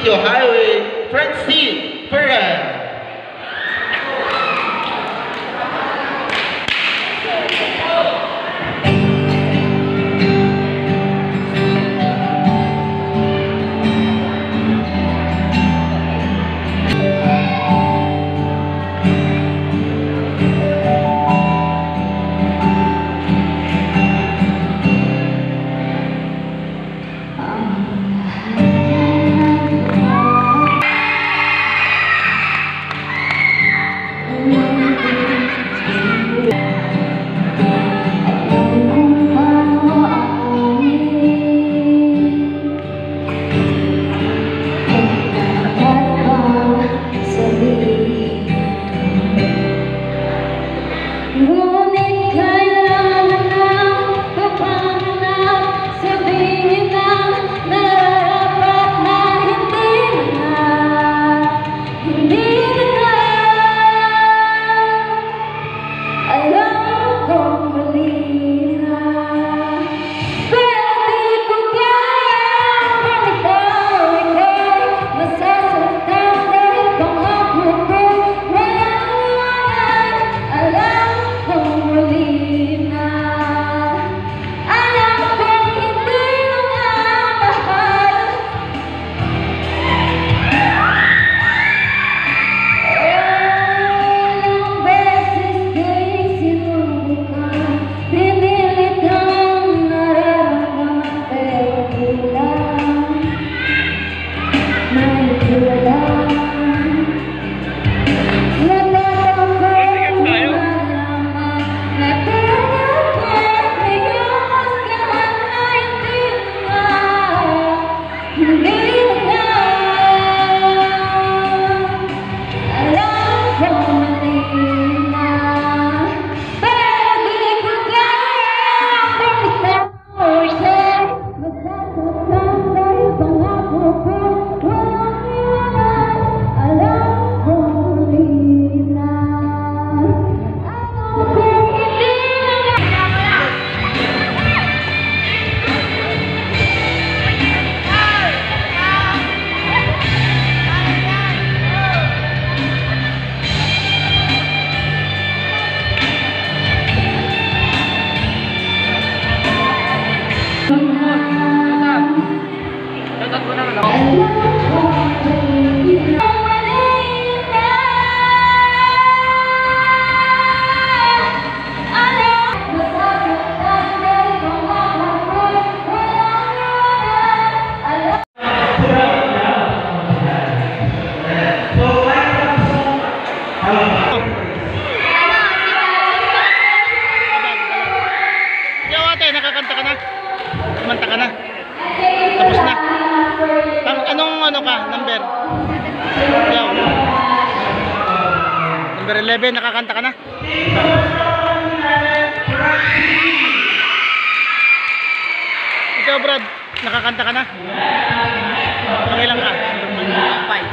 Presidio Highway, Francine Ferrer. Nakakanta ka na? Kumanta ka na? Tapos na? Anong ano ka? Number? Ikaw? Number 11, nakakanta ka na? Ikaw Brad, nakakanta ka na? Pakilang ka? 5.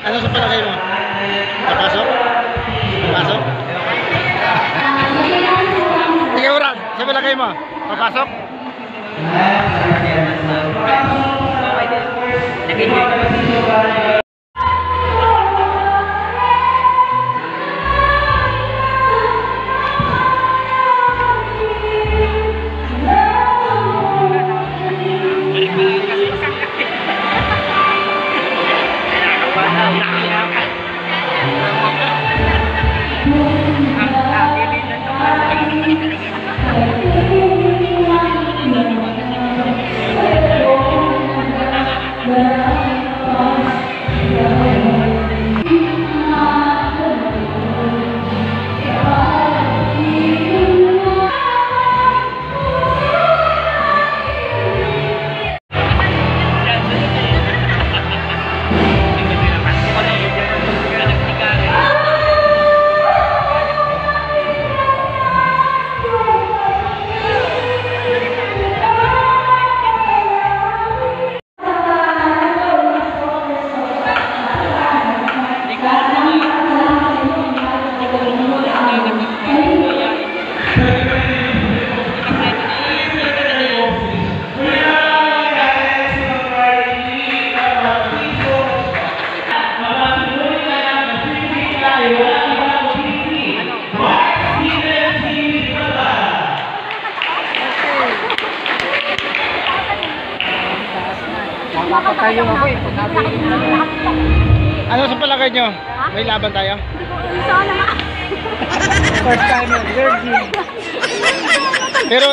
Ano sa palagay mo? Napasok? Napasok? Ikaw Rad, sa palagay mo? Papasok? Nag-enjoy naman. Papatayo ako eh. Ano sa palagay nyo? May laban tayo? Sana nga. First time yun, virgin. Pero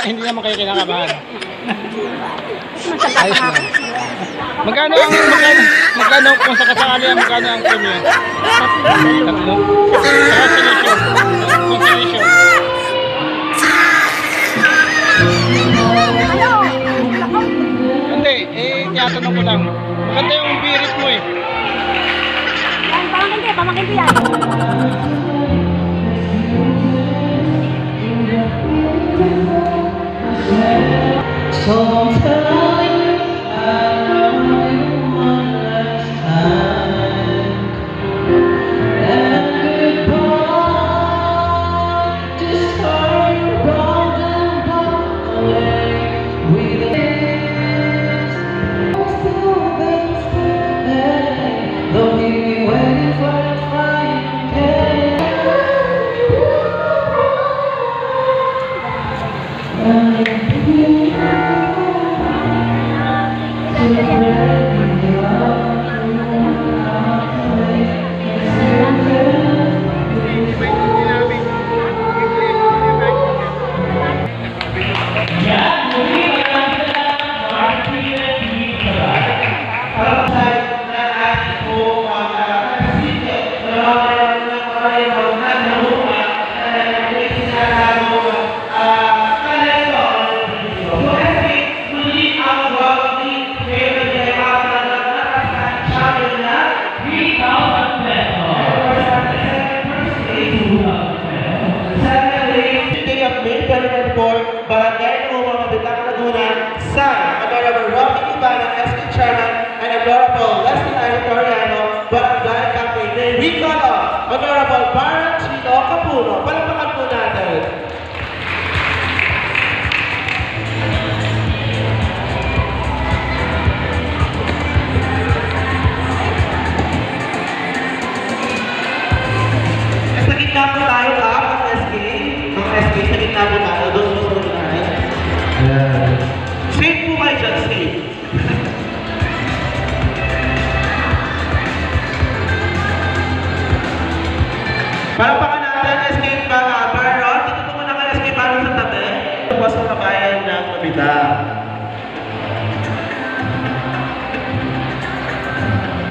hindi naman kayo kinakabahan. Ayos na. Magkano kung sakasakali magkano ang premium? 3. Consolation. Consolation. Hindi, tinatanong ko lang. Maganda yung birit mo eh. Yan, pamangkin ko yan. Barangay Umang, Mabitang, Laguna, San, Honorable Robin Ibarra, SK Chairman, and Honorable Leslie Aritoriano, Barangay Captain Ricola, Honorable Baron Chino Capuno. Palakpakan po natin. Sa gitna po tayo ng SK. Ang SK, sa gitna po tayo. Doon po sa unahin. Safe po kayo dyan, safe. Palakpakan natin, SK Baron. Dito po muna kayo, SK Baron sa tabi. Ito po sa kabayan ng Mabitang.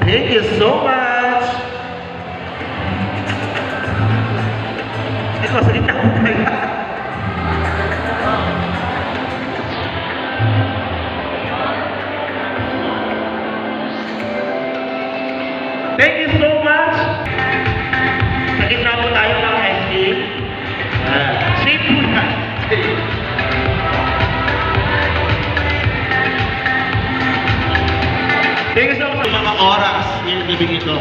Thank you so much. Ito, sa gitna ko tayo. Thank you so much. Sa gitna po tayo ng SK. Safe po na. Safe. Thank you so much. Mga oras yung ibigay ko.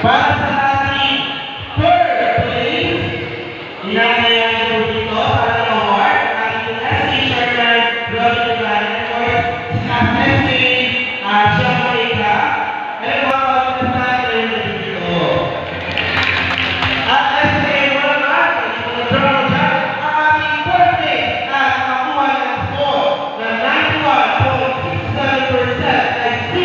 Para sa ating third place, inanayan ko dito para ng award ang SK Chairman Robin Ibarra, of course, at SK John Maika, and mga kapatid na dito. At SK Walaman, Donald Jack, ang ating third place at nakakuha ng score na 91.67% and C.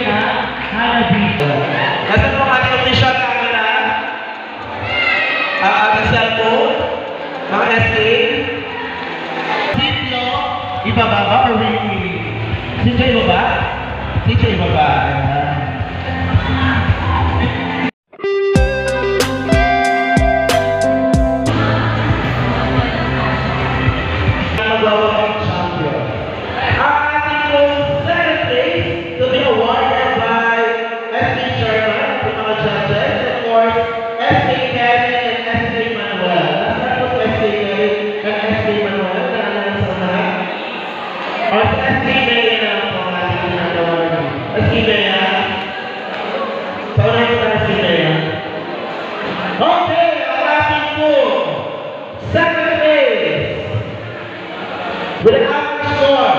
na Hanabishi. Nasaan po ang ating official camera? Ang cellphone? Mga SK? Sityo, ibaba ba or really? Sityo ibaba? Sityo ibaba. Magwawakang champion. Ang ating second place to be awarded by SK Sherman, the mga judges, of course, SK Kevin and SK Manuel. Nasaan po si SK Kevin and SK Manuel? Naalala sa unahan? O si SK Bea na lang po ang ating ginagawa. SK Bea? Sa unahan po tayo SK Bea. Okay, ang ating po second place with an average score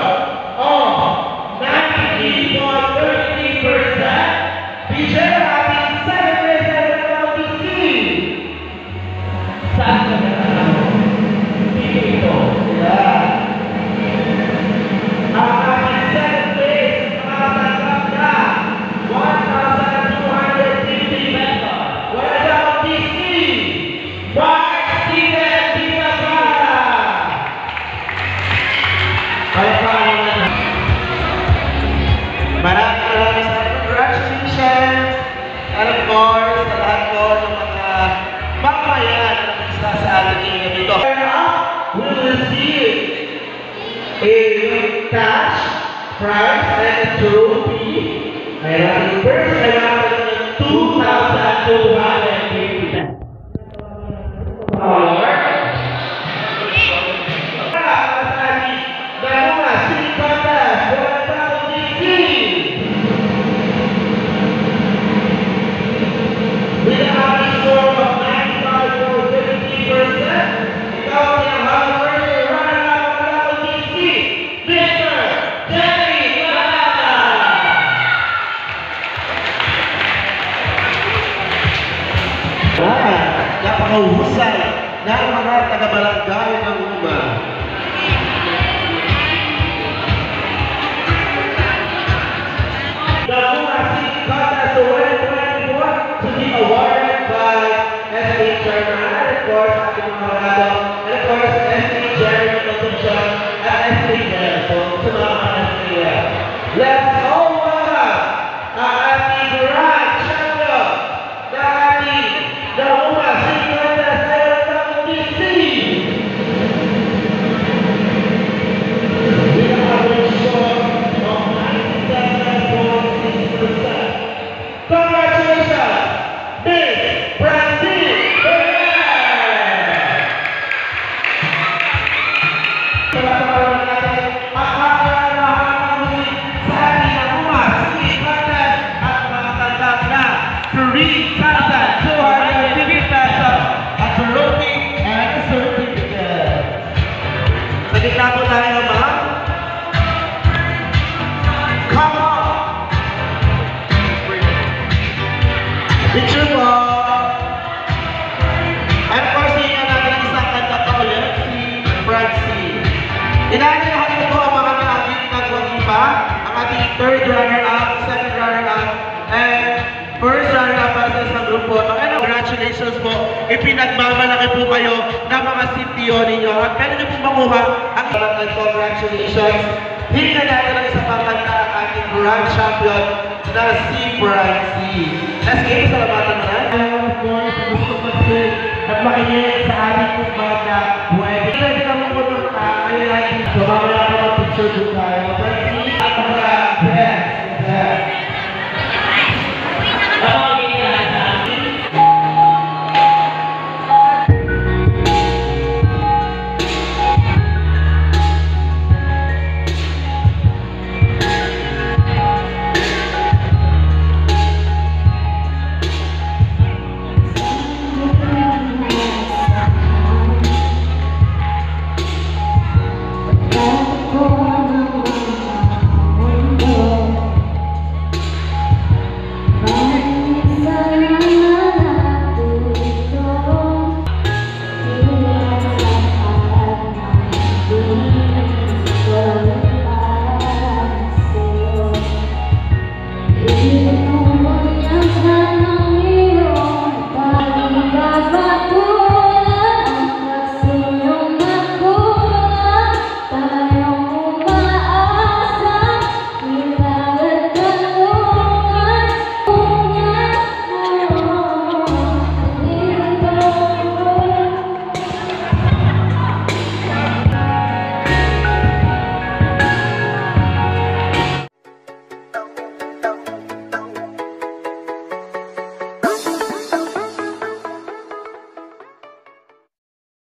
of 93.33%, featured ating second place at the LBC. Saan ka na naman? Dito ito. Yeah. Ang ating second place, makatanggap na 1,250 pesos. Wala na LBC. Mark Steven Pinagara. Maraming congratulations! And of course, sa lahat po ng mga mamamayan na isa sa ating gabi ito. We will receive a cash prize and a trophy. Ayan, first, ay natin ng 2,250 pesos. With an average score of 95.50%, ikaw ang hard-working runner-up ng LBC, Mr. Jerry Manata! Napakahusay ng mga taga-barangay ng Uma. The Uma City Contest 2024 to be awarded by SK Sherman, and of course, ating mga Marado, and of course, SK Jerry Concepcion, at SK Nelson, sa mga kanasya. Let's all welcome ang ating grand champion na ating The Uma City Contest LBC. With an average score of 97.6%. Congratulations, Miss Francine Bernal! Salamat natin ang makakalahan ng sa ating Uma City Contest at makatanggap na 3,250 pesos at trophy and a certificate. Sa gitna po tayo, ma'am. Come on! Picture po. And of course, hindi natin ang isang kanta pa ulit, si Francine. Inanayahan ko po ang mga ating nagwagipa, ang ating third runner-up, second runner-up, and first runner-up para sa isang grupo. And congratulations po. Ipinagmamalaki po kayo ng mga sityo ninyo. At pwede niyo po makuha ang congratulations. Hindi na natin ang isang pangkanta ang ating grand champion na si Francine. Let's give salamatan na. Of course, gusto ko at makinig sa ating kumbaga na pwede. Pwede kami po ng ayun. So, mamaya po ang picture po tayo. Francine at mga best. Oh,